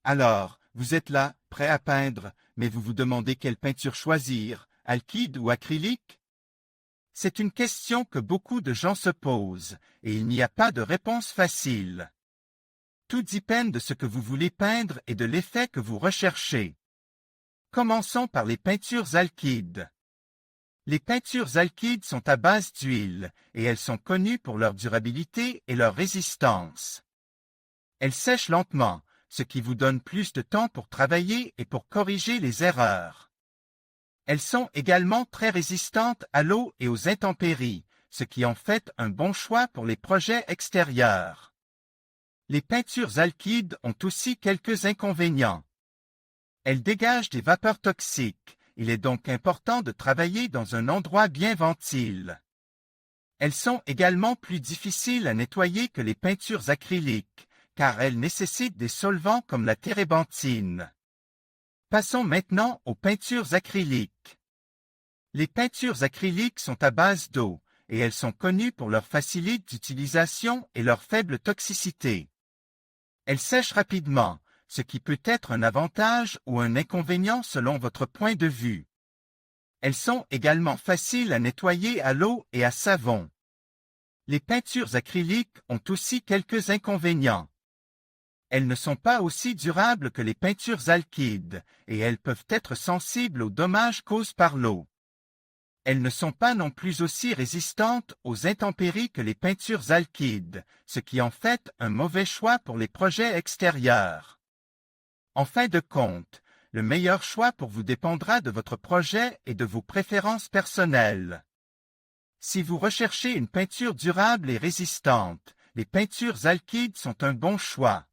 Alors, vous êtes là, prêt à peindre, mais vous vous demandez quelle peinture choisir, alkyd ou acrylique? C'est une question que beaucoup de gens se posent, et il n'y a pas de réponse facile. Tout dépend de ce que vous voulez peindre et de l'effet que vous recherchez. Commençons par les peintures alkydes. Les peintures alkydes sont à base d'huile, et elles sont connues pour leur durabilité et leur résistance. Elles sèchent lentement, ce qui vous donne plus de temps pour travailler et pour corriger les erreurs. Elles sont également très résistantes à l'eau et aux intempéries, ce qui en fait un bon choix pour les projets extérieurs. Les peintures alkydes ont aussi quelques inconvénients. Elles dégagent des vapeurs toxiques, il est donc important de travailler dans un endroit bien ventile. Elles sont également plus difficiles à nettoyer que les peintures acryliques, car elles nécessitent des solvants comme la térébenthine. Passons maintenant aux peintures acryliques. Les peintures acryliques sont à base d'eau, et elles sont connues pour leur facilité d'utilisation et leur faible toxicité. Elles sèchent rapidement, ce qui peut être un avantage ou un inconvénient selon votre point de vue. Elles sont également faciles à nettoyer à l'eau et à savon. Les peintures acryliques ont aussi quelques inconvénients. Elles ne sont pas aussi durables que les peintures alkydes, et elles peuvent être sensibles aux dommages causés par l'eau. Elles ne sont pas non plus aussi résistantes aux intempéries que les peintures alkydes, ce qui en fait un mauvais choix pour les projets extérieurs. En fin de compte, le meilleur choix pour vous dépendra de votre projet et de vos préférences personnelles. Si vous recherchez une peinture durable et résistante, les peintures alkydes sont un bon choix.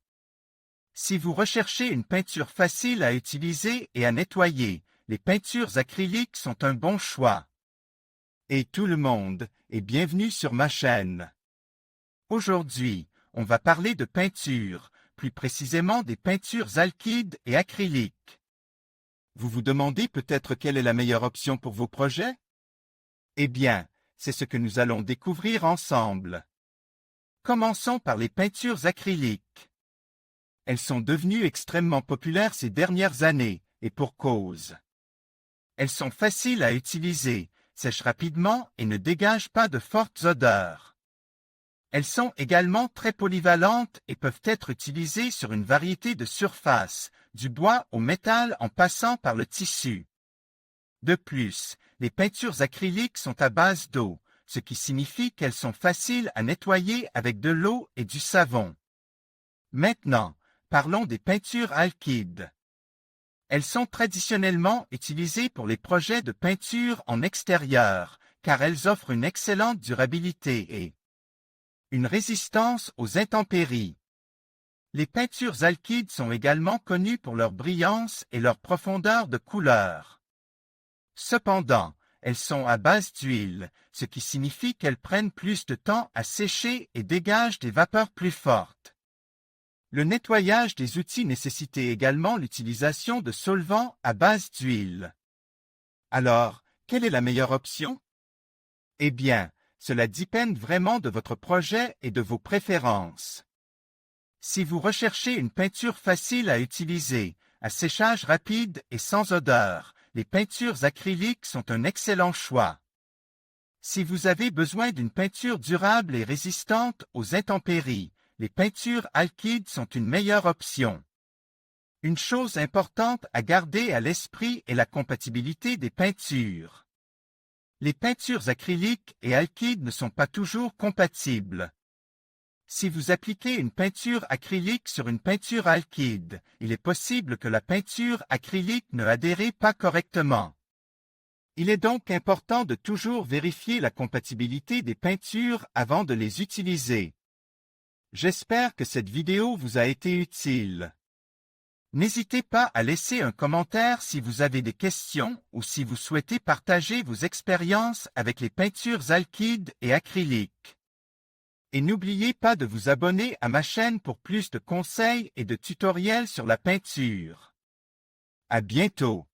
Si vous recherchez une peinture facile à utiliser et à nettoyer, les peintures acryliques sont un bon choix. Et tout le monde, et bienvenue sur ma chaîne. Aujourd'hui, on va parler de peinture, plus précisément des peintures alkydes et acryliques. Vous vous demandez peut-être quelle est la meilleure option pour vos projets? Eh bien, c'est ce que nous allons découvrir ensemble. Commençons par les peintures acryliques. Elles sont devenues extrêmement populaires ces dernières années, et pour cause. Elles sont faciles à utiliser, sèchent rapidement et ne dégagent pas de fortes odeurs. Elles sont également très polyvalentes et peuvent être utilisées sur une variété de surfaces, du bois au métal en passant par le tissu. De plus, les peintures acryliques sont à base d'eau, ce qui signifie qu'elles sont faciles à nettoyer avec de l'eau et du savon. Maintenant, parlons des peintures alkydes. Elles sont traditionnellement utilisées pour les projets de peinture en extérieur, car elles offrent une excellente durabilité et une résistance aux intempéries. Les peintures alkydes sont également connues pour leur brillance et leur profondeur de couleur. Cependant, elles sont à base d'huile, ce qui signifie qu'elles prennent plus de temps à sécher et dégagent des vapeurs plus fortes. Le nettoyage des outils nécessitait également l'utilisation de solvants à base d'huile. Alors, quelle est la meilleure option? Eh bien, cela dépend vraiment de votre projet et de vos préférences. Si vous recherchez une peinture facile à utiliser, à séchage rapide et sans odeur, les peintures acryliques sont un excellent choix. Si vous avez besoin d'une peinture durable et résistante aux intempéries, les peintures alkydes sont une meilleure option. Une chose importante à garder à l'esprit est la compatibilité des peintures. Les peintures acryliques et alkydes ne sont pas toujours compatibles. Si vous appliquez une peinture acrylique sur une peinture alkyde, il est possible que la peinture acrylique ne adhère pas correctement. Il est donc important de toujours vérifier la compatibilité des peintures avant de les utiliser. J'espère que cette vidéo vous a été utile. N'hésitez pas à laisser un commentaire si vous avez des questions ou si vous souhaitez partager vos expériences avec les peintures alkydes et acryliques. Et n'oubliez pas de vous abonner à ma chaîne pour plus de conseils et de tutoriels sur la peinture. À bientôt!